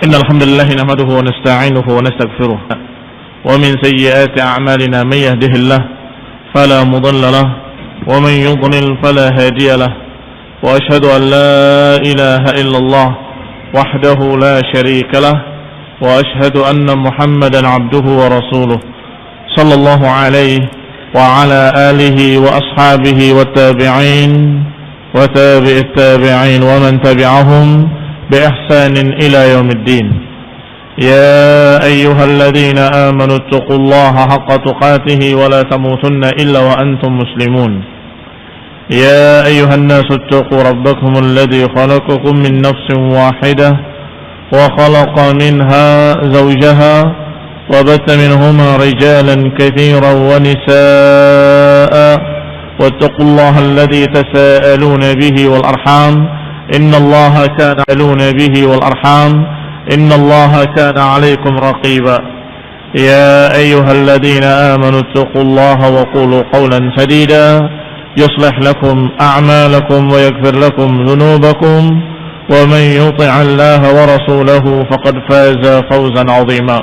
إن الحمد لله نحمده ونستعينه ونستغفره ومن سيئات أعمالنا من يهده الله فلا مضل له ومن يضلل فلا هادي له وأشهد أن لا إله إلا الله وحده لا شريك له وأشهد أن محمدا عبده ورسوله صلى الله عليه وعلى آله وأصحابه والتابعين وتابع التابعين ومن تبعهم بإحسان إلى يوم الدين. يا أيها الذين آمنوا اتقوا الله حق تقاته ولا تموتن إلا وأنتم مسلمون. يا أيها الناس اتقوا ربكم الذي خلقكم من نفس واحدة وخلق منها زوجها وبث منهما رجالا كثيرا ونساء واتقوا الله الذي تساءلون به والأرحام إن الله كان عليكم رقيبا. يا أيها الذين آمنوا اتقوا الله وقولوا قولا سديدا يصلح لكم أعمالكم ويغفر لكم ذنوبكم ومن يطع الله ورسوله فقد فاز فوزا عظيما.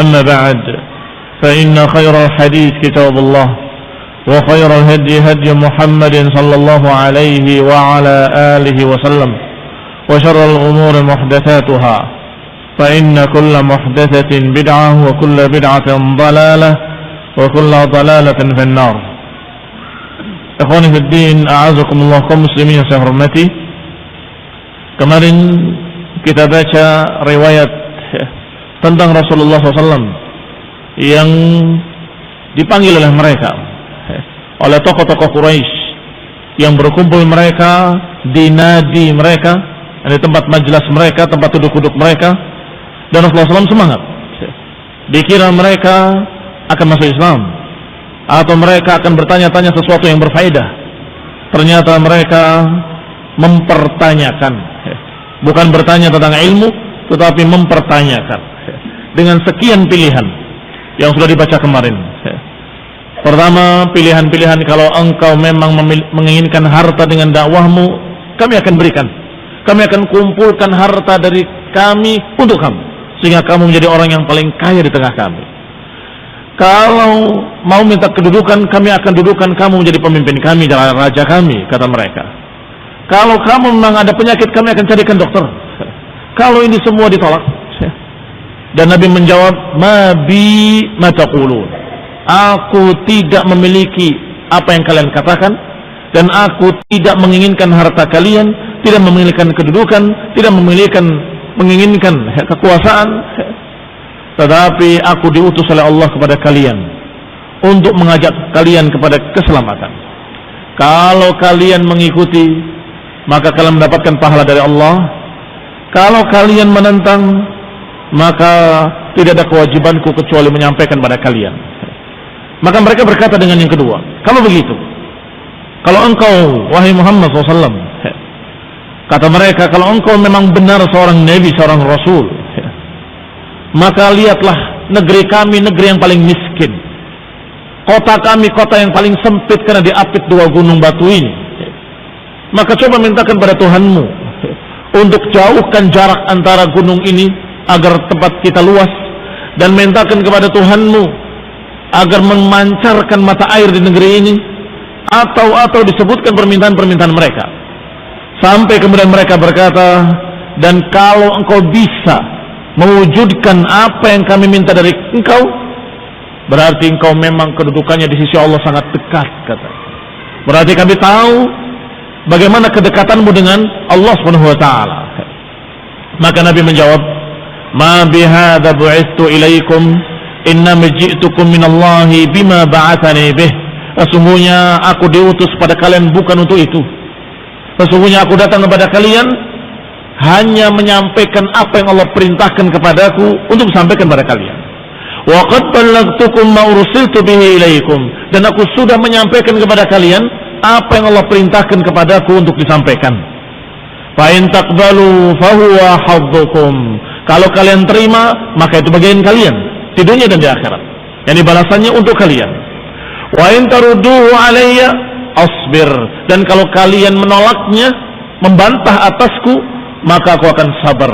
أما بعد فإن خير الحديث كتاب الله وخير الهدي هدي محمد صلى الله عليه وعلى آله وسلم وشر الأمور محدثاتها فإن كل محدثة بدعة وكل بدعة ضلالة وكل ضلالة في النار. Ikhwani fi din, a'azakumullah kaum muslimin yang saya hormati. Kemarin kita baca riwayat tentang Rasulullah SAW yang dipanggil oleh mereka, oleh tokoh-tokoh Quraisy yang berkumpul mereka di nadi mereka, di tempat majelis mereka, tempat duduk-duduk mereka, dan Rasulullah SAW semangat. Dikira mereka akan masuk Islam atau mereka akan bertanya-tanya sesuatu yang berfaedah. Ternyata mereka mempertanyakan, bukan bertanya tentang ilmu, tetapi mempertanyakan dengan sekian pilihan yang sudah dibaca kemarin. Pertama, pilihan-pilihan, kalau engkau memang menginginkan harta dengan dakwahmu, kami akan berikan. Kami akan kumpulkan harta dari kami untuk kamu, sehingga kamu menjadi orang yang paling kaya di tengah kami. Kalau mau minta kedudukan, kami akan dudukan kamu menjadi pemimpin kami, jalan raja kami, kata mereka. Kalau kamu memang ada penyakit, kami akan carikan dokter. Kalau ini semua ditolak, dan Nabi menjawab, ma bi ma taqulun. Aku tidak memiliki apa yang kalian katakan, dan aku tidak menginginkan harta kalian, tidak menginginkan kedudukan, tidak menginginkan kekuasaan, tetapi aku diutus oleh Allah kepada kalian untuk mengajak kalian kepada keselamatan. Kalau kalian mengikuti, maka kalian mendapatkan pahala dari Allah. Kalau kalian menentang, maka tidak ada kewajibanku kecuali menyampaikan pada kalian. Maka mereka berkata dengan yang kedua, kalau begitu, kalau engkau, wahai Muhammad SAW, kata mereka, kalau engkau memang benar seorang Nabi, seorang Rasul, maka lihatlah negeri kami, negeri yang paling miskin. Kota kami, kota yang paling sempit karena diapit dua gunung batu ini. Maka coba mintakan pada Tuhanmu untuk jauhkan jarak antara gunung ini agar tempat kita luas, dan mintakan kepada Tuhanmu agar memancarkan mata air di negeri ini, atau disebutkan permintaan-permintaan mereka. Sampai kemudian mereka berkata, dan kalau engkau bisa mewujudkan apa yang kami minta dari engkau, berarti engkau memang kedudukannya di sisi Allah sangat dekat, kata. Berarti kami tahu bagaimana kedekatanmu dengan Allah SWT. Maka Nabi menjawab, ma bihadza bu'ithu ilaikum innama ji'tukum minallahi bima ba'athani bih. Sesungguhnya aku diutus pada kalian bukan untuk itu. Sesungguhnya aku datang kepada kalian hanya menyampaikan apa yang Allah perintahkan kepadaku untuk sampaikan kepada kalian. Wa qad ballaghtukum ma ursiltu bihi ilaikum, dan aku sudah menyampaikan kepada kalian apa yang Allah perintahkan kepadaku untuk disampaikan. Fa in taqbalu fa huwa haddukum. Kalau kalian terima, maka itu bagian kalian di dunia dan di akhirat. Yani balasannya untuk kalian. Wa in tarudduhu alayya asbir, dan kalau kalian menolaknya, membantah atasku, maka aku akan sabar.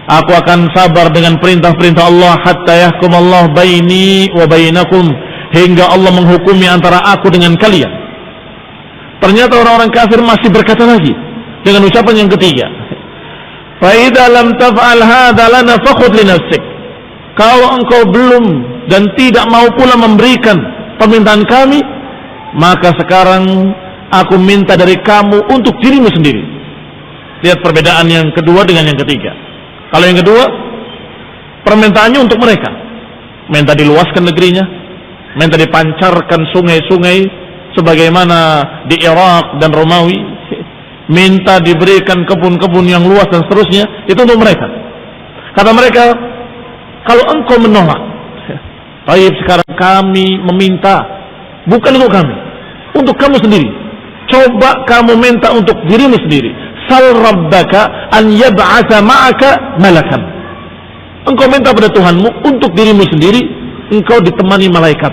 Aku akan sabar dengan perintah-perintah Allah hatta yahkum Allah baini wa bainakum, hingga Allah menghukumi antara aku dengan kalian. Ternyata orang-orang kafir masih berkata lagi dengan ucapan yang ketiga, fa idza lam taf'al hadza lana fakhudh li nafsik. Kalau engkau belum dan tidak mau pula memberikan permintaan kami, maka sekarang aku minta dari kamu untuk dirimu sendiri. Lihat perbedaan yang kedua dengan yang ketiga. Kalau yang kedua, permintaannya untuk mereka, minta diluaskan negerinya, minta dipancarkan sungai-sungai sebagaimana di Irak dan Romawi, minta diberikan kebun-kebun yang luas dan seterusnya. Itu untuk mereka. Kata mereka, kalau engkau menolak, baik, sekarang kami meminta bukan untuk kami, untuk kamu sendiri. Coba kamu minta untuk dirimu sendiri. Sal rabbaka an yab'atha ma'aka malakan. Engkau minta pada Tuhanmu untuk dirimu sendiri, engkau ditemani malaikat.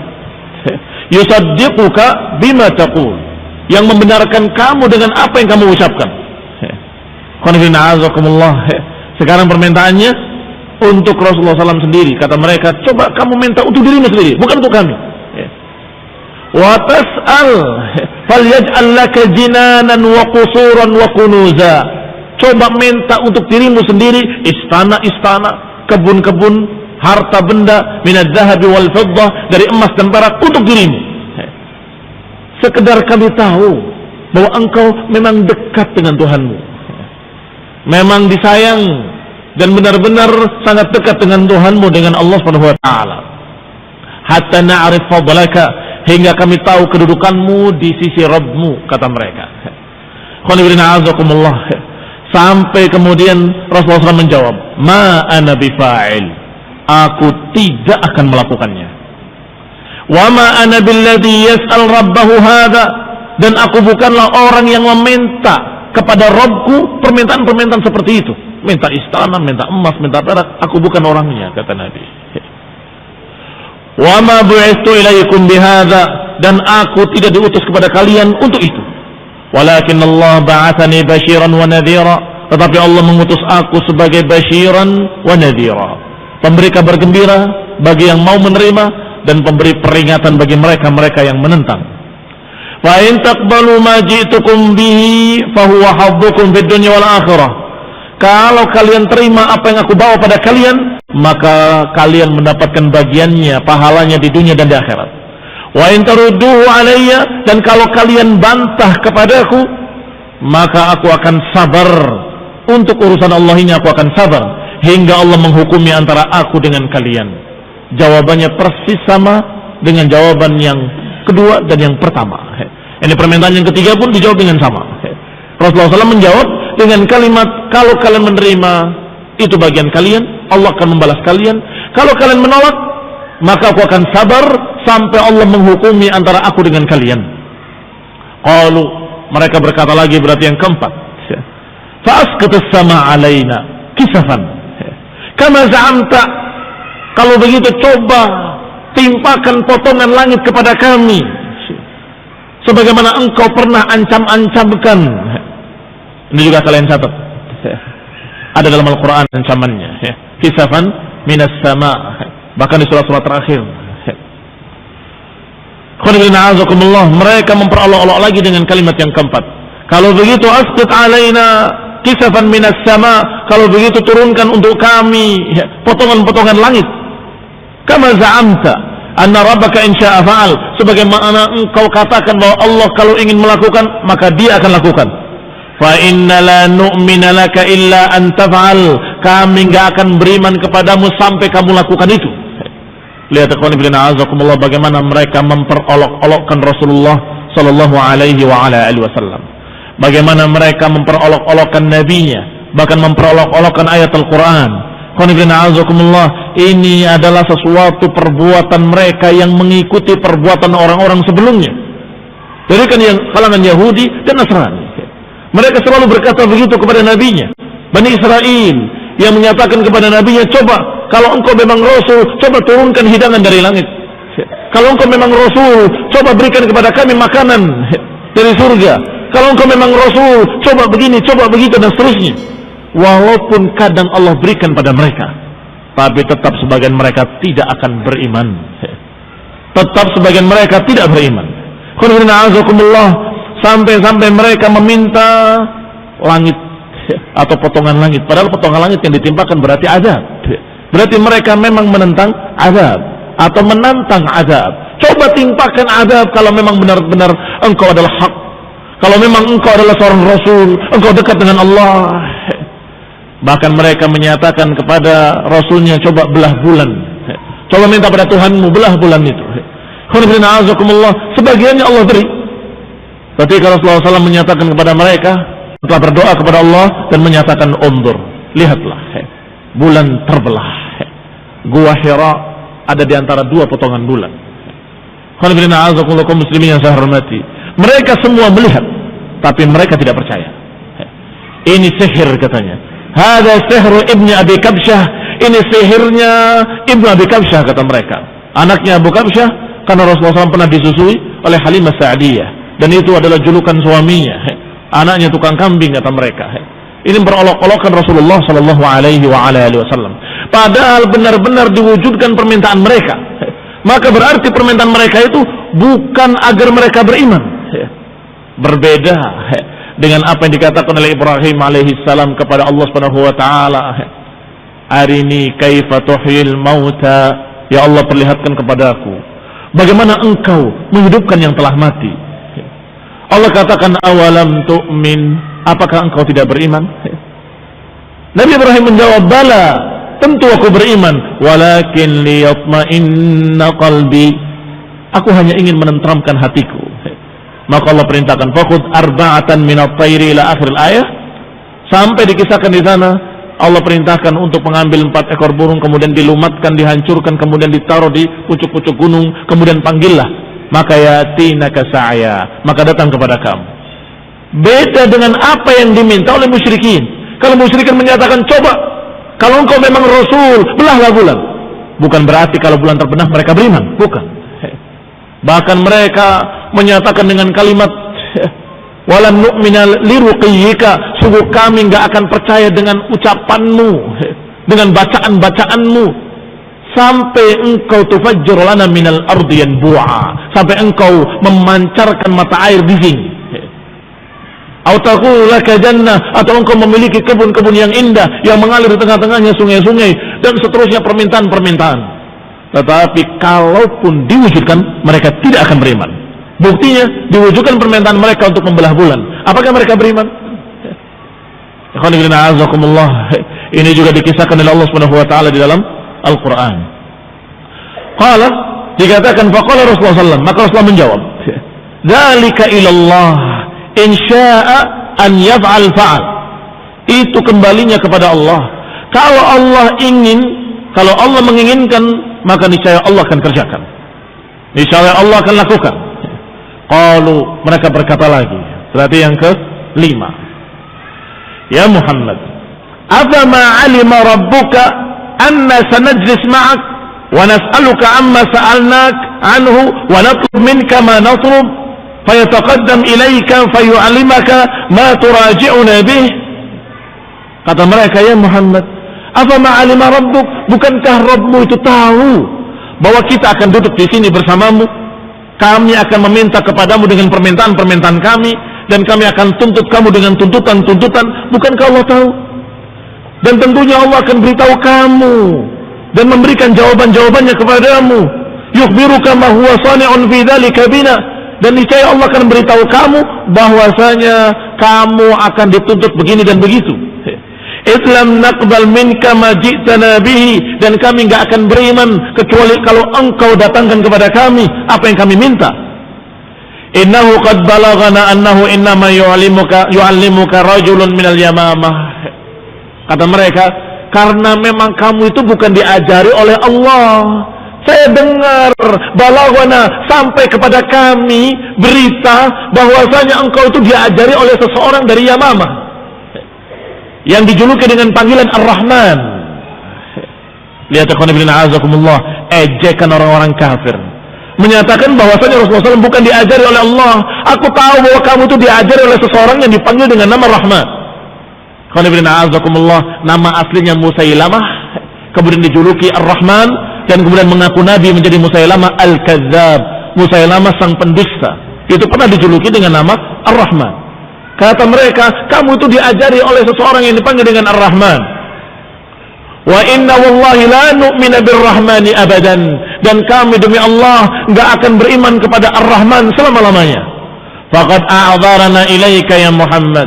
Yusaddiquka bima taqul, yang membenarkan kamu dengan apa yang kamu ucapkan. Sekarang permintaannya untuk Rasulullah SAW sendiri. Kata mereka, coba kamu minta untuk dirimu sendiri, bukan untuk kami. Wa tas'al falyaj'al laka jinanan wa qusuran wa kunuza. Coba minta untuk dirimu sendiri istana-istana, kebun-kebun, harta benda minadz zahabi wal fiddah, dari emas dan perak untuk dirimu. Sekedar kami tahu bahwa engkau memang dekat dengan Tuhanmu, memang disayang dan benar-benar sangat dekat dengan Tuhanmu, dengan Allah Subhanahu wa taala. Hatta na'rif fadlaka, hingga kami tahu kedudukanmu di sisi Rabbmu, kata mereka. Sampai kemudian Rasulullah SAW menjawab, ma ana bifa'il, aku tidak akan melakukannya. Wa ma ana billadhi yas'al rabbahu hadha, dan aku bukanlah orang yang meminta kepada Rabbku permintaan-permintaan seperti itu, minta istana, minta emas, minta perak. Aku bukan orangnya, kata Nabi. Wa ma bu'ithu ilaikum bihadza, dan aku tidak diutus kepada kalian untuk itu. Walakin Allah ba'athani basyiran wa nadhira, tetapi Allah mengutus aku sebagai basyiran wa nadhira, pemberi kabar gembira bagi yang mau menerima dan pemberi peringatan bagi mereka-mereka yang menentang. Fa in taqbalu ma ji'tukum bihi fa huwa haddukum fid dunya wal akhirah. Kalau kalian terima apa yang aku bawa pada kalian, maka kalian mendapatkan bagiannya, pahalanya di dunia dan di akhirat. Wa in tarudduhu alayya, dan kalau kalian bantah kepadaku, maka aku akan sabar. Untuk urusan Allah ini aku akan sabar hingga Allah menghukumi antara aku dengan kalian. Jawabannya persis sama dengan jawaban yang kedua dan yang pertama. Ini permintaan yang ketiga pun dijawab dengan sama. Rasulullah SAW menjawab dengan kalimat, kalau kalian menerima itu bagian kalian, Allah akan membalas kalian. Kalau kalian menolak, maka aku akan sabar sampai Allah menghukumi antara aku dengan kalian. Qalu, mereka berkata lagi, berarti yang keempat, fa'asqitus sama alaina kisafan kama za'amta, kalau begitu coba timpakan potongan langit kepada kami sebagaimana engkau pernah ancam-ancamkan. Ini juga kalian catat, ada dalam Al-Quran ancamannya, kisafan minas sama, bahkan di surat-surat terakhir. Mereka memperolok-olok lagi dengan kalimat yang keempat, kalau begitu asqit alaina kisafan minas sama, kalau begitu turunkan untuk kami potongan-potongan langit. Kama za'amta anna rabbaka in sya'a fa'al, sebagaimana engkau katakan bahwa Allah kalau ingin melakukan maka dia akan lakukan. Fa inna la nu'mina laka illa an taf'al, kami enggak akan beriman kepadamu sampai kamu lakukan itu. Lihat azakumullah bagaimana mereka memperolok-olokkan Rasulullah sallallahu alaihi wa ala alihi wasallam. Bagaimana mereka memperolok-olokkan nabinya, bahkan memperolok-olokkan ayat Al-Quran. Ini adalah sesuatu perbuatan mereka yang mengikuti perbuatan orang-orang sebelumnya, dari kan yang kalangan Yahudi dan Nasrani. Mereka selalu berkata begitu kepada nabinya. Bani Israel yang menyatakan kepada nabinya, coba kalau engkau memang Rasul, coba turunkan hidangan dari langit. Kalau engkau memang Rasul, coba berikan kepada kami makanan dari surga. Kalau engkau memang Rasul, coba begini, coba begitu, dan seterusnya. walaupun kadang Allah berikan pada mereka, tapi tetap sebagian mereka tidak akan beriman. Tetap sebagian mereka tidak beriman. Sampai mereka meminta langit atau potongan langit, padahal potongan langit yang ditimpakan berarti azab. Berarti mereka memang menentang azab atau menantang azab. Coba timpakan azab kalau memang benar-benar engkau adalah hak, kalau memang engkau adalah seorang rasul, engkau dekat dengan Allah. Bahkan mereka menyatakan kepada rasulnya, coba belah bulan, coba minta pada Tuhanmu belah bulan itu. Sebagiannya Allah beri. Ketika Rasulullah SAW menyatakan kepada mereka, setelah berdoa kepada Allah dan menyatakan, undur, lihatlah, bulan terbelah. Gua Hira ada di antara dua potongan bulan. Muslimin yang saya hormati, mereka semua melihat, tapi mereka tidak percaya. Ini sihir katanya. Hada sihru ibni Abi Kabsyah. Ini sihirnya Ibnu Abi Kabsyah kata mereka. Anaknya Abu Kabsyah, karena Rasulullah SAW pernah disusui oleh Halimah Sa'diyah, dan itu adalah julukan suaminya. Anaknya tukang kambing kata mereka. Ini berolok-olokkan Rasulullah Sallallahu Alaihi Wasallam. Padahal benar-benar diwujudkan permintaan mereka. Maka berarti permintaan mereka itu bukan agar mereka beriman. Berbeda dengan apa yang dikatakan oleh Ibrahim alaihissalam kepada Allah Subhanahu Wa Taala. Arini kaifa tuhyil mauta. Ya Allah, perlihatkan kepadaku bagaimana engkau menghidupkan yang telah mati. Allah katakan, awalam tu'min, apakah engkau tidak beriman? Nabi Ibrahim menjawab, bala, tentu aku beriman, walakin liyatma'inna qalbi, aku hanya ingin menenteramkan hatiku. Maka Allah perintahkan, fakhudh arba'atan minat tayri ila akhir ayat. Sampai dikisahkan di sana, Allah perintahkan untuk mengambil 4 ekor burung, kemudian dilumatkan, dihancurkan, kemudian ditaruh di pucuk-pucuk gunung, kemudian panggillah, maka yatinaka sa'ya, maka datang kepada kamu. Beda dengan apa yang diminta oleh musyrikin. Kalau musyrikin menyatakan, coba kalau engkau memang rasul, belahlah bulan. Bukan berarti kalau bulan terbenah mereka beriman, bukan. Bahkan mereka menyatakan dengan kalimat, walan nu'mina liruqiyyika, sungguh kami enggak akan percaya dengan ucapanmu, dengan bacaan-bacaanmu, sampai engkau tufajjir lana minal ardi yanbu'a, sampai engkau memancarkan mata air di sini. Atau taqulu laka jannah, atau engkau memiliki kebun-kebun yang indah yang mengalir di tengah-tengahnya sungai-sungai, dan seterusnya permintaan-permintaan. Tetapi kalaupun diwujudkan, mereka tidak akan beriman. Buktinya diwujudkan permintaan mereka untuk membelah bulan. Apakah mereka beriman? Ini juga dikisahkan oleh Allah Subhanahu wa taala di dalam Al-Qur'an. Qala, dikatakan faqala Rasulullah sallallahu, maka Rasulullah menjawab, dzalika ilallah in syaa'a an yaf'al fa'al. Itu kembalinya kepada Allah. Kalau Allah ingin, kalau Allah menginginkan, maka niscaya Allah akan kerjakan. Niscaya Allah akan lakukan. Qalu, mereka berkata lagi, berarti yang ke-5, ya Muhammad, afama alima rabbuka anna sanajlis ma'ak wa nas'aluka amma sa'alnak anhu wa natlub minka ma natlub fayataqaddam ilayka fayu'allimaka ma turaji'una bih. Kata mereka, ya Muhammad, afama alima rabbuk, bukankah Rabbmu itu tahu bahwa kita akan duduk di sini bersamamu, kami akan meminta kepadamu dengan permintaan-permintaan kami, dan kami akan tuntut kamu dengan tuntutan-tuntutan. Bukankah Allah tahu? Dan tentunya Allah akan beritahu kamu dan memberikan jawaban-jawabannya kepadamu. Yukhbiruka ma huwa sani'un fi dzalika bina, dan niscaya Allah akan beritahu kamu bahwasanya kamu akan dituntut begini dan begitu. Islam naqbal minka ma ji'tana bihi, dan kami enggak akan beriman kecuali kalau engkau datangkan kepada kami apa yang kami minta. Innahu qad balaghana annahu innama yu'allimuka rajulun minal yamamah. Kata mereka, karena memang kamu itu bukan diajari oleh Allah. Saya dengar balaghana, sampai kepada kami berita bahwasanya engkau itu diajari oleh seseorang dari Yamamah yang dijuluki dengan panggilan Ar-Rahman. Lihat ikhwan fillah azakumullah, ejekan orang-orang kafir, menyatakan bahwasanya Rasulullah SAW bukan diajari oleh Allah. Aku tahu bahwa kamu itu diajari oleh seseorang yang dipanggil dengan nama Rahman. Nama aslinya Musailamah, kemudian dijuluki Ar-Rahman, dan kemudian mengaku nabi menjadi Musailamah Al-Kadzdzab, Musailamah sang pendusta. Itu pernah dijuluki dengan nama Ar-Rahman. Kata mereka, kamu itu diajari oleh seseorang yang dipanggil dengan Ar-Rahman. Wa inna wallahi la nu'mina bir-Rahmani abadan, dan kami demi Allah enggak akan beriman kepada Ar-Rahman selama-lamanya. Faqad a'dharana ilaika ya Muhammad,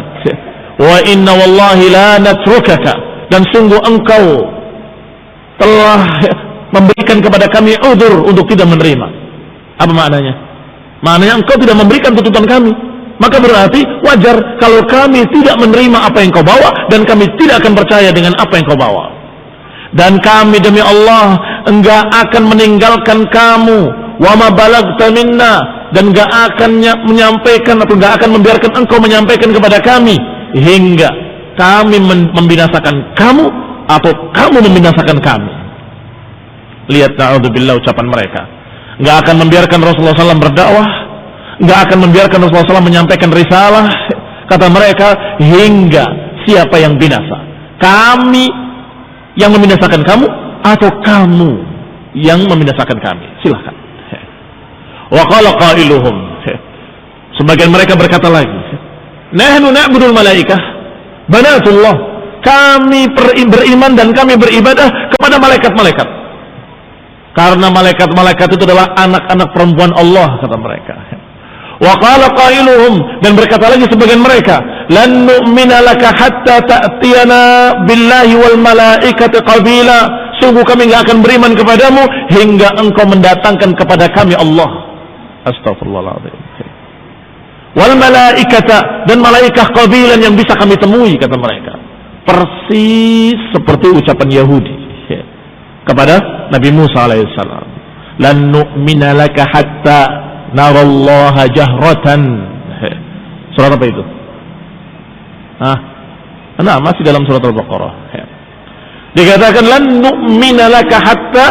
wa inna wallahi la natrukaka, dan sungguh engkau telah memberikan kepada kami udzur untuk tidak menerima. Apa maknanya? Maknanya engkau tidak memberikan tuntutan kami, maka berarti wajar kalau kami tidak menerima apa yang kau bawa, dan kami tidak akan percaya dengan apa yang kau bawa. Dan kami demi Allah enggak akan meninggalkan kamu, wa ma balagta minna, dan enggak akan menyampaikan atau enggak akan membiarkan engkau menyampaikan kepada kami hingga kami membinasakan kamu atau kamu membinasakan kami. Lihat, na'udzubillah, ucapan mereka. Enggak akan membiarkan Rasulullah SAW berdakwah, enggak akan membiarkan Rasulullah SAW menyampaikan risalah, kata mereka, hingga siapa yang binasa, kami yang membinasakan kamu atau kamu yang membinasakan kami. Silahkan. Wa qala qailuhum, sebagian mereka berkata lagi, nahnu na'budul malaikah banatullah, kami beriman dan kami beribadah kepada malaikat-malaikat, karena malaikat-malaikat itu adalah anak-anak perempuan Allah, kata mereka. Wa qala qailuhum, dan berkata lagi sebagian mereka, lan nu'mina laka hatta ta'tiyana billahi wal malaikati qabila, sungguh kami enggak akan beriman kepadamu hingga engkau mendatangkan kepada kami Allah. Astagfirullahaladzim. Wal malaikata, dan malaikat qabilan yang bisa kami temui, kata mereka. Persis seperti ucapan Yahudi kepada Nabi Musa alaihissalam, lan nu'mina laka hatta narallaha jahratan. Surat apa itu? Nah, masih dalam surat Al-Baqarah. Dikatakan lan nu'mina laka hatta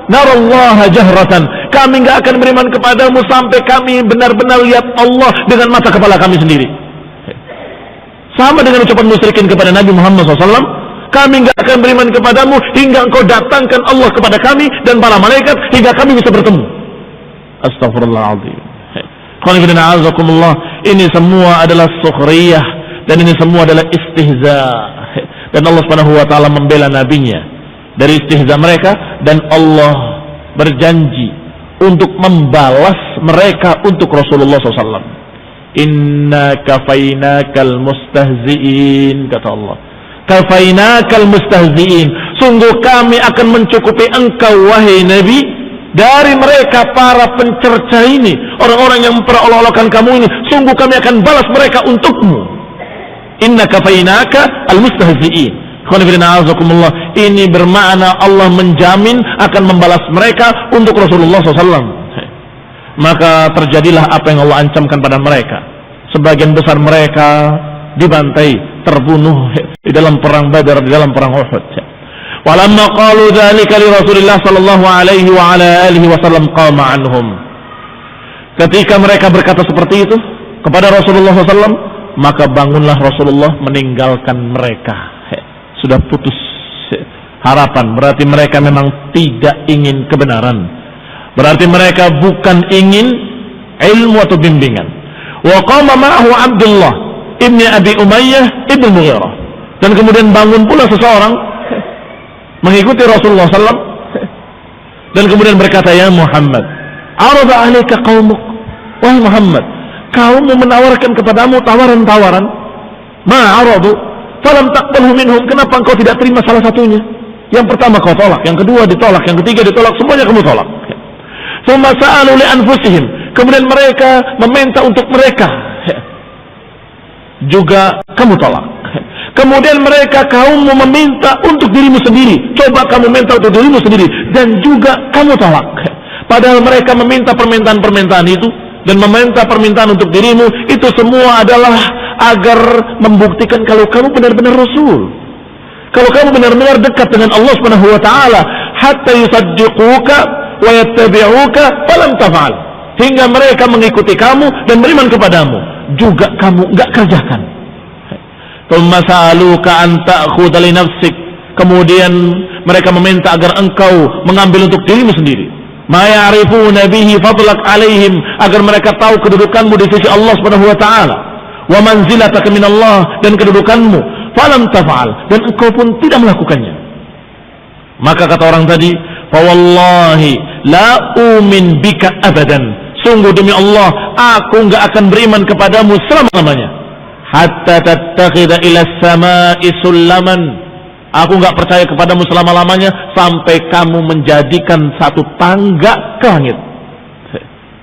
narallaha jahratan, kami enggak akan beriman kepadamu sampai kami benar-benar lihat Allah dengan mata kepala kami sendiri. Sama dengan ucapan musyrikin kepada Nabi Muhammad SAW, kami enggak akan beriman kepadamu hingga engkau datangkan Allah kepada kami dan para malaikat hingga kami bisa bertemu. Astagfirullahaladzim. Ini semua adalah sukhriyah, dan ini semua adalah istihza, dan Allah Subhanahu wa taala membela nabinya dari istihza mereka, dan Allah berjanji untuk membalas mereka untuk Rasulullah SAW. Inna kafainakal mustahzi'in, kata Allah. Kafainakal mustahzi'in, sungguh kami akan mencukupi engkau wahai Nabi dari mereka para pencerca ini, orang-orang yang memperolok-olokkan kamu ini, sungguh kami akan balas mereka untukmu. Inna kafainaka al-mustahzi'in. Ini bermakna Allah menjamin akan membalas mereka untuk Rasulullah SAW. Maka terjadilah apa yang Allah ancamkan pada mereka. Sebagian besar mereka dibantai, terbunuh di dalam perang Badar, di dalam perang Uhud. Walamma qalu dzalika li Rasulillah sallallahu alaihi wa ala alihi wasallam qama anhum. Ketika mereka berkata seperti itu kepada Rasulullah SAW, maka bangunlah Rasulullah meninggalkan mereka. Sudah putus harapan, berarti mereka memang tidak ingin kebenaran, berarti mereka bukan ingin ilmu atau bimbingan. Wa qama ma'ahu Abdullah ibni Abi Umayyah ibn Mughirah, dan kemudian bangun pula seseorang mengikuti Rasulullah SAW, dan kemudian berkata, ya Muhammad, arada alaika qaumuk, wahai Muhammad, kaummu menawarkan kepadamu tawaran-tawaran, ma aradu falam taqbalhu minhum, kenapa engkau tidak terima salah satunya? Yang pertama kau tolak, yang kedua ditolak, yang ketiga ditolak, semuanya kamu tolak. Tsumma sa'alu li anfusihim, kemudian mereka meminta untuk mereka, juga kamu tolak. Kemudian mereka kaummu meminta untuk dirimu sendiri, coba kamu minta untuk dirimu sendiri, dan juga kamu tolak. Padahal mereka meminta permintaan-permintaan itu dan meminta permintaan untuk dirimu, itu semua adalah agar membuktikan kalau kamu benar-benar Rasul, kalau kamu benar-benar dekat dengan Allah Subhanahu wa taala, hatta yusaddiquka wa yattabi'uka falam taf'al, hingga mereka mengikuti kamu dan beriman kepadamu, juga kamu enggak kerjakan. Tsumma sa'aluka an ta'khudha li nafsik. Kemudian mereka meminta agar engkau mengambil untuk dirimu sendiri. Ma ya'rifuna bihi fadlak alaihim, agar mereka tahu kedudukanmu di sisi Allah Subhanahu wa taala. Wa manzilataka min Allah, dan kedudukanmu. Falam taf'al, dan engkau pun tidak melakukannya. Maka kata orang tadi, fa wallahi la umin bika abadan. Sungguh demi Allah, aku enggak akan beriman kepadamu selama-lamanya. Hatta tattakhidha ila as-sama'i sullaman. Aku enggak percaya kepadamu selama-lamanya sampai kamu menjadikan satu tangga ke langit.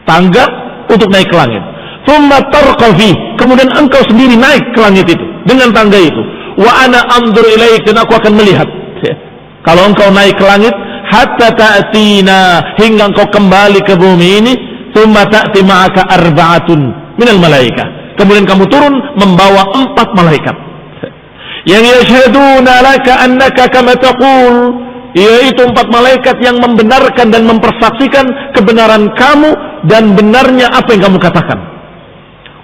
Tangga untuk naik ke langit. Tsumma tarqa fi, kemudian engkau sendiri naik ke langit itu dengan tangga itu. Wa ana anzur ilaik, dan aku akan melihat. Kalau engkau naik ke langit, hatta ta'tina, hingga engkau kembali ke bumi ini, tsumma ta'ti ma'aka arba'atun minal malaikah. Kemudian kamu turun membawa 4 malaikat. Yang yashhaduna laka annaka kama taqul, yaitu 4 malaikat yang membenarkan dan mempersaksikan kebenaran kamu dan benarnya apa yang kamu katakan.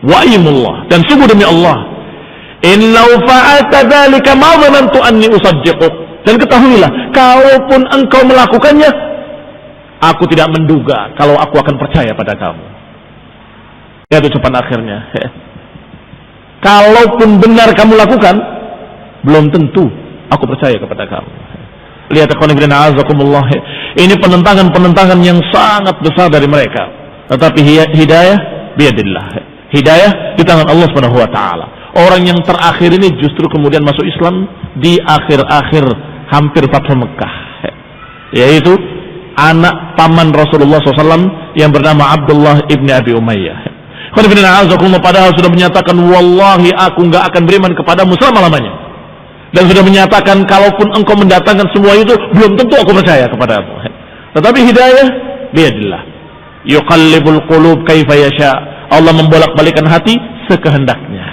Wa aymullah, dan sungguh demi Allah, innahu fa'alta dzalika ma dhanantu anni usaddiquk. Dan ketahuilah, kalaupun engkau melakukannya, aku tidak menduga kalau aku akan percaya pada kamu. Ya, ucapan akhirnya. Kalaupun benar kamu lakukan, belum tentu aku percaya kepada kamu. Lihat ikhwan fillah azakumullah, ini penentangan yang sangat besar dari mereka. Tetapi hidayah biadillah. Hidayah di tangan Allah Subhanahu wa taala. Orang yang terakhir ini justru kemudian masuk Islam di akhir-akhir hampir Fathu Mekah, yaitu anak paman Rasulullah SAW yang bernama Abdullah ibn Abi Umayyah. Padahal sudah menyatakan, wallahi aku nggak akan beriman kepadamu selama-lamanya, dan sudah menyatakan kalaupun engkau mendatangkan semua itu, belum tentu aku percaya kepadamu. Tetapi hidayah biadillah, yuqallibul qulub kaifa yasha. Allah membolak-balikan hati sekehendaknya.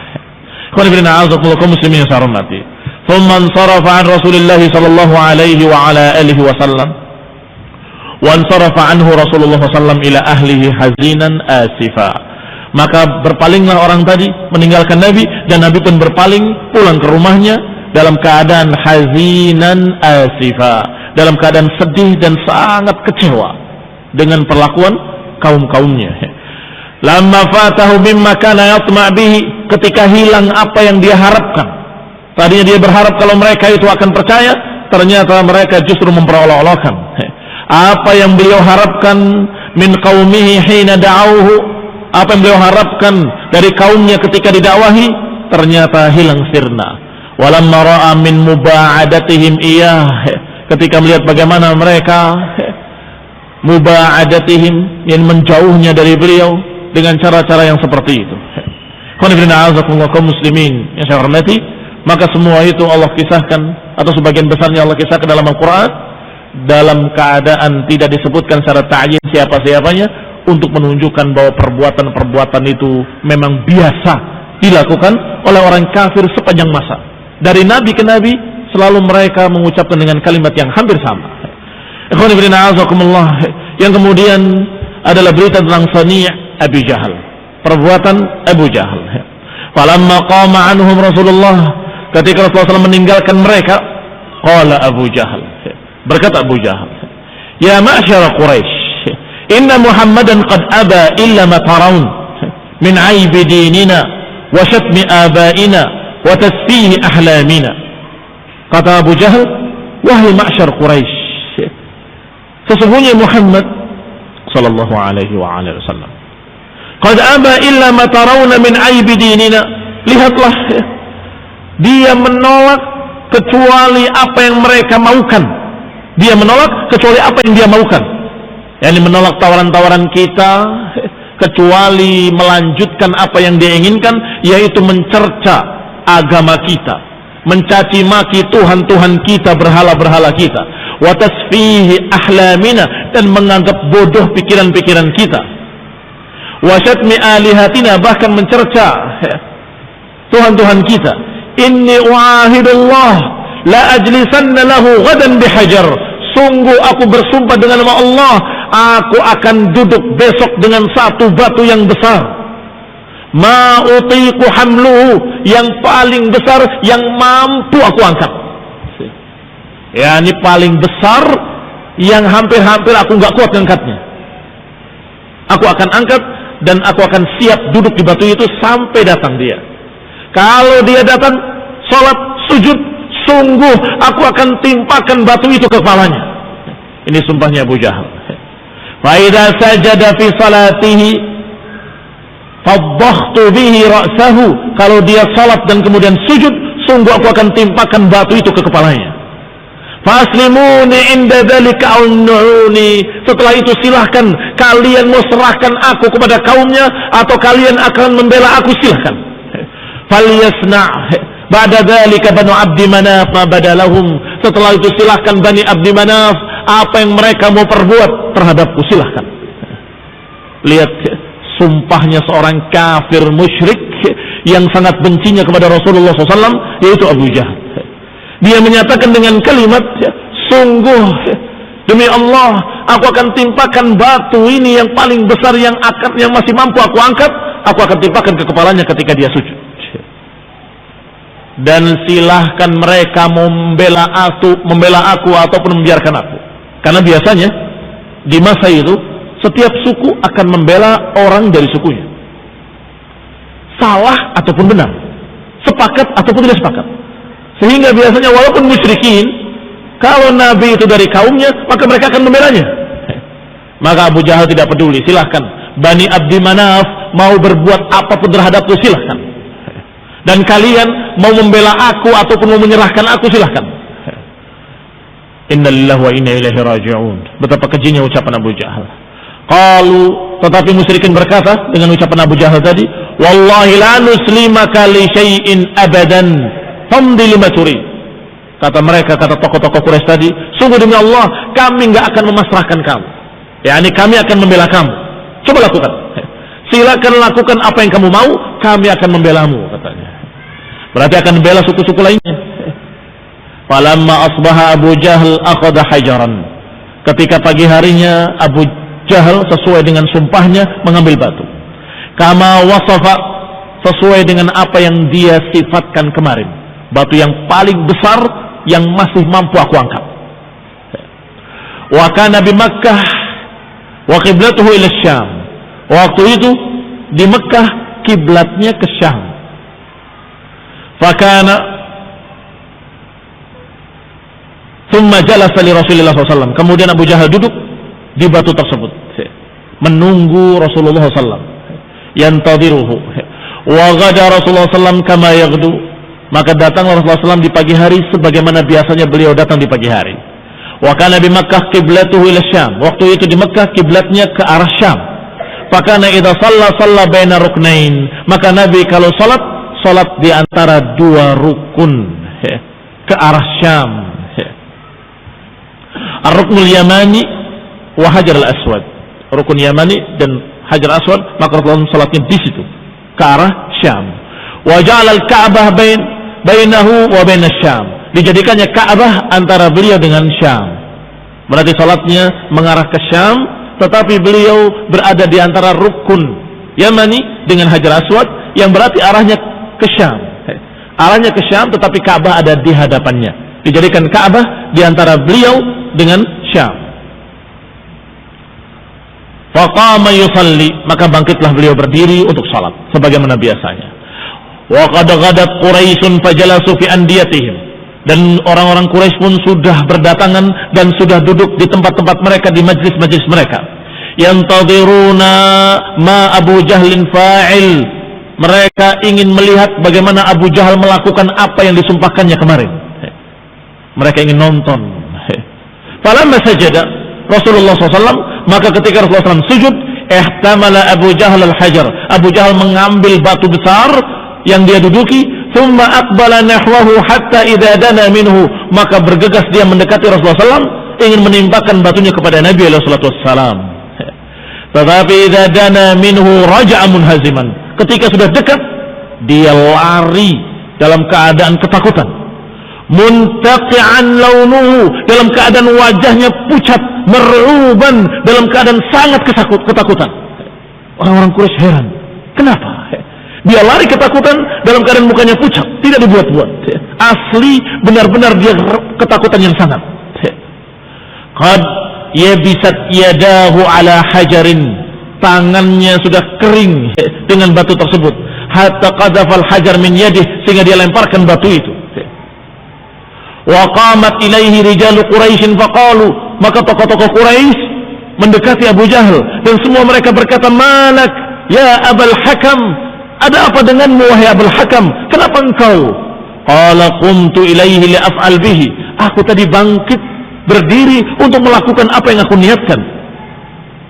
Muslimin yang mati. ثم انصرف عن رسول الله صلى الله عليه وعلى آله وسلم وانصرف عنه رسول الله صلى الله عليه وسلم إلى أهله حزينا آسفا. Maka berpalinglah orang tadi meninggalkan Nabi, dan Nabi pun berpaling pulang ke rumahnya dalam keadaan hazinan asifa, dalam keadaan sedih dan sangat kecewa dengan perlakuan kaum-kaumnya. Lamma fatahu mimma kana yatma' bihi, ketika hilang apa yang dia harapkan. Tadinya dia berharap kalau mereka itu akan percaya, ternyata mereka justru memperolok-olokkan. Apa yang beliau harapkan min qaumihi hina da'awhu, apa yang beliau harapkan dari kaumnya ketika didakwahi, ternyata hilang sirna. Walamma ra'a min muba'adatihim iyah, ketika melihat bagaimana mereka muba'adatihim, yang menjauhnya dari beliau dengan cara-cara yang seperti itu. Kaum muslimin yang saya hormati, maka semua itu Allah kisahkan, atau sebagian besarnya Allah kisahkan dalam Al-Quran, dalam keadaan tidak disebutkan secara ta'yin siapa-siapanya, untuk menunjukkan bahwa perbuatan-perbuatan itu memang biasa dilakukan oleh orang kafir sepanjang masa. Dari nabi ke nabi selalu mereka mengucapkan dengan kalimat yang hampir sama. Yang kemudian adalah berita tentang Sani' Abu Jahal, perbuatan Abu Jahal. Falamma qama anhum Rasulullah, ketika Rasulullah SAW meninggalkan mereka, qala Abu Jahal, berkata Abu Jahal, ya ma'syara Quraisy, inna Muhammadan qad aba illa ma tarawun min aibi dinina wa syatmi abaina wa tasfihi ahlamina. Kata Abu Jahal, wahai ma'syar Quraisy, sesungguhnya Muhammad sallallahu alaihi wa alihi wasallam qad aba illa ma tarawun min aibi dinina. Lihatlah, dia menolak kecuali apa yang mereka maukan. Dia menolak kecuali apa yang dia maukan. Yani menolak tawaran-tawaran kita, kecuali melanjutkan apa yang dia inginkan, yaitu mencerca agama kita, mencaci maki Tuhan-Tuhan kita, berhala-berhala kita, wa tasfihi ahlamina, dan menganggap bodoh pikiran-pikiran kita, wa syatmi alihatina, bahkan mencerca Tuhan-Tuhan kita. Inni u'ahidullah la ajlisanna lahu ghadan bihajar, sungguh aku bersumpah dengan nama Allah, aku akan duduk besok dengan satu batu yang besar. ma utiqu hamluhu, yang paling besar yang mampu aku angkat. Ya, ini paling besar yang hampir-hampir aku nggak kuat angkatnya. Aku akan angkat dan aku akan siap duduk di batu itu sampai datang dia. Kalau dia datang, sholat, sujud, sungguh aku akan timpakan batu itu ke kepalanya. Ini sumpahnya Abu Jahal. Fa idza sajada fi salatihi faddakhtu bihi ra'sahu. Kalau dia salat dan kemudian sujud, sungguh aku akan timpakan batu itu ke kepalanya. Faslimuni inda dzalika ununi. Setelah itu silahkan kalian mau serahkan aku kepada kaumnya atau kalian akan membela aku, silahkan. Falyasna' ba'da dzalika Banu Abdi Manaf ma badalahum. Setelah itu silahkan Bani Abdi Manaf apa yang mereka mau perbuat terhadapku, silahkan. Lihat sumpahnya seorang kafir musyrik yang sangat bencinya kepada Rasulullah SAW, yaitu Abu Jahal. Dia menyatakan dengan kalimat, sungguh demi Allah aku akan timpakan batu ini yang paling besar yang masih mampu aku angkat, aku akan timpakan ke kepalanya ketika dia sujud. Dan silahkan mereka membela aku ataupun membiarkan aku. Karena biasanya di masa itu setiap suku akan membela orang dari sukunya, salah ataupun benar, sepakat ataupun tidak sepakat. Sehingga biasanya walaupun musyrikin, kalau Nabi itu dari kaumnya, maka mereka akan membelanya. Maka Abu Jahal tidak peduli, silahkan Bani Abdi Manaf mau berbuat apapun terhadapku, silahkan. Dan kalian mau membela aku ataupun mau menyerahkan aku, silahkan. Inna lillahi wa inna ilaihi raji'un. Betapa kejinya ucapan Abu Jahal. Tetapi musyrikin berkata dengan ucapan Abu Jahal tadi, wallahi la nuslimaka li syai'in abadan famdi lima turi. Kata mereka, kata tokoh-tokoh Quraisy tadi, sungguh demi Allah kami nggak akan memasrahkan kamu. Yani kami akan membela kamu. Coba lakukan. Silakan lakukan apa yang kamu mau, kami akan membelamu, katanya. Berarti akan membela suku-suku lainnya. Falamma asbaha Abu Jahal akhadha hajaran. Ketika pagi harinya Abu Jahal sesuai dengan sumpahnya mengambil batu. Kama wasafa, sesuai dengan apa yang dia sifatkan kemarin. Batu yang paling besar yang masih mampu aku angkat. Wa kana bi Makkah wa qiblatuhu ila Syam. Waktu itu di Mekah kiblatnya ke Syam. Fakana thumma jalasa li Rasulillah SAW. Kemudian Abu Jahal duduk di batu tersebut menunggu Rasulullah SAW. Yantadiruhu. Wa ghada Rasulullah SAW kama yaghdu. Maka datanglah Rasulullah SAW di pagi hari sebagaimana biasanya beliau datang di pagi hari. Wa kana bi Makkah qiblatuhu ila Syam. Waktu itu di Mekah kiblatnya ke arah Syam. Fakana idza shalla baina ruknain. Maka Nabi kalau salat di antara dua rukun ke arah Syam. Ar-ruknul yamani wa hajar al-aswad. Rukun Yamani dan hajar aswad, maka Rasulullah salatnya di situ ke arah Syam. Wa ja'ala al-Ka'bah bainahu wa bain Syam. Dijadikannya Ka'bah antara beliau dengan Syam. Berarti salatnya mengarah ke Syam, tetapi beliau berada di antara rukun Yamani dengan hajar aswad yang berarti arahnya ke Syam. Arahnya ke Syam tetapi Ka'bah ada di hadapannya. Dijadikan Ka'bah di antara beliau dengan Syam. Faqama yusalli, maka bangkitlah beliau berdiri untuk salat sebagaimana biasanya. Wa qad ghadat Quraisyun fajalasu fi andiyatihim. Dan orang-orang Quraisy pun sudah berdatangan dan sudah duduk di tempat-tempat mereka, di majlis-majlis mereka. Yantadiruna ma Abu Jahlin fa'il. Mereka ingin melihat bagaimana Abu Jahal melakukan apa yang disumpahkannya kemarin. Mereka ingin nonton. Falamma sajada Rasulullah SAW, maka ketika Rasulullah SAW sujud, ihtamala Abu Jahal al-hajar. Abu Jahal mengambil batu besar yang dia duduki, thumma aqbala nahwahu hatta idza dana minhu. Maka bergegas dia mendekati Rasulullah SAW, ingin menimpakan batunya kepada Nabi SAW. Tetapi idza dana minhu raja'a munhaziman. Ketika sudah dekat, dia lari dalam keadaan ketakutan. Muntaqi'an launuhu, dalam keadaan wajahnya pucat, mer'uban, dalam keadaan sangat ketakutan. Orang-orang Quraisy heran, kenapa? Dia lari ketakutan dalam keadaan mukanya pucat, tidak dibuat-buat. Asli, benar-benar dia ketakutan yang sangat. Qad yabisat yadahu ala hajarin, tangannya sudah kering dengan batu tersebut. Hatta qadafal hajar min yadih, sehingga dia lemparkan batu itu. Wa qamat ilaihi rijalu Quraisyin faqalu, maka tokoh-tokoh Quraisy mendekati Abu Jahal dan semua mereka berkata, malak ya Abul Hakam, ada apa denganmu wahai Abul Hakam, kenapa engkau? Qala qumtu ilaihi li'af'al bihi, aku tadi bangkit berdiri untuk melakukan apa yang aku niatkan,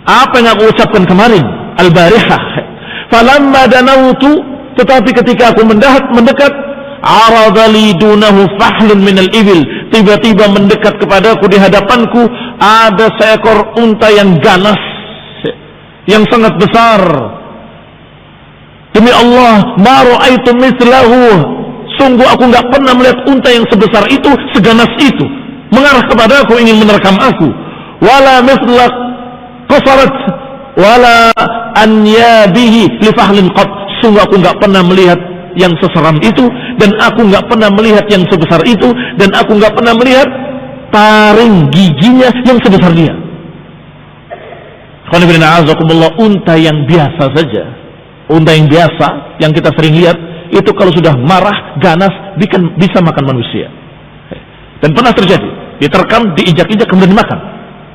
apa yang aku ucapkan kemarin al-barihah. Falamma danautu, tetapi ketika aku mendekat, aradali dunahu fahlun minal ibil, tiba-tiba mendekat kepadaku, di hadapanku ada seekor unta yang ganas, yang sangat besar. Demi Allah, ma ra'aitu mithlahu, sungguh aku enggak pernah melihat unta yang sebesar itu, seganas itu, mengarah kepadaku ingin menerkam aku. Wala mithlak qasarat wala anyabihi li fahlin qad, sungguh aku enggak pernah melihat yang seseram itu, dan aku enggak pernah melihat yang sebesar itu, dan aku enggak pernah melihat taring giginya yang sebesar dia. Unta yang biasa saja, unta yang biasa yang kita sering lihat itu kalau sudah marah, ganas, bisa makan manusia. Dan pernah terjadi, diterkam, diinjak-injak, kemudian dimakan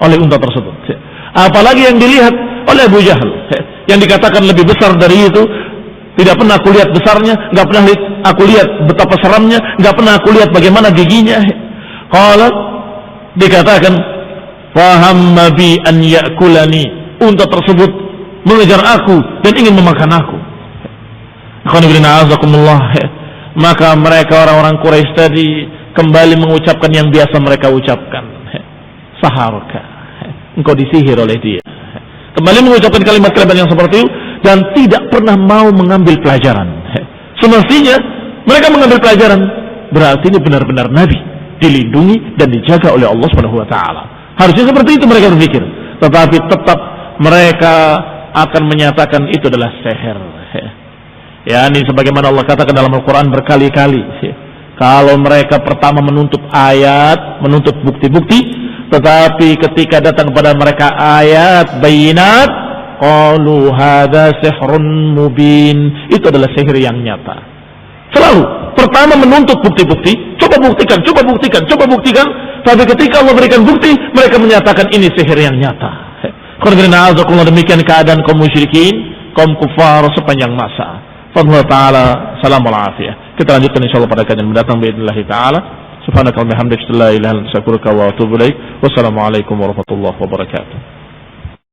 oleh unta tersebut. Apalagi yang dilihat oleh Abu Jahal, yang dikatakan lebih besar dari itu. Tidak pernah aku lihat besarnya, nggak pernah aku lihat betapa seramnya, nggak pernah aku lihat bagaimana giginya. Kalau dikatakan, fahamma bi an yakulani, unta tersebut mengejar aku dan ingin memakan aku. Maka mereka orang-orang Quraisy tadi kembali mengucapkan yang biasa mereka ucapkan, saharka, engkau disihir oleh dia. Kembali mengucapkan kalimat-kalimat yang seperti itu, dan tidak pernah mau mengambil pelajaran. Semestinya mereka mengambil pelajaran, berarti ini benar-benar Nabi, dilindungi dan dijaga oleh Allah Subhanahu wa taala. Harusnya seperti itu mereka berpikir, tetapi tetap mereka akan menyatakan itu adalah sihir. Ya, ini sebagaimana Allah katakan dalam Al-Qur'an berkali-kali, kalau mereka pertama menuntut ayat, menuntut bukti-bukti, tetapi ketika datang kepada mereka ayat bayinat, qalu hadza sihrun mubin, itu adalah sihir yang nyata. Selalu pertama menuntut bukti-bukti, coba buktikan, coba buktikan, coba buktikan. Tapi ketika Allah berikan bukti, mereka menyatakan ini sihir yang nyata. Demikian keadaan kaum musyrikin, kaum kufar sepanjang masa. Fadhlu ta'ala salamul afiyah. Kita lanjutkan insyaallah pada kajian mendatang باذنillah taala. Subhanaka wa bihamdika la ilaha illa anta astaghfiruka wa atubu ilaik. Wassalamualaikum warahmatullahi wabarakatuh.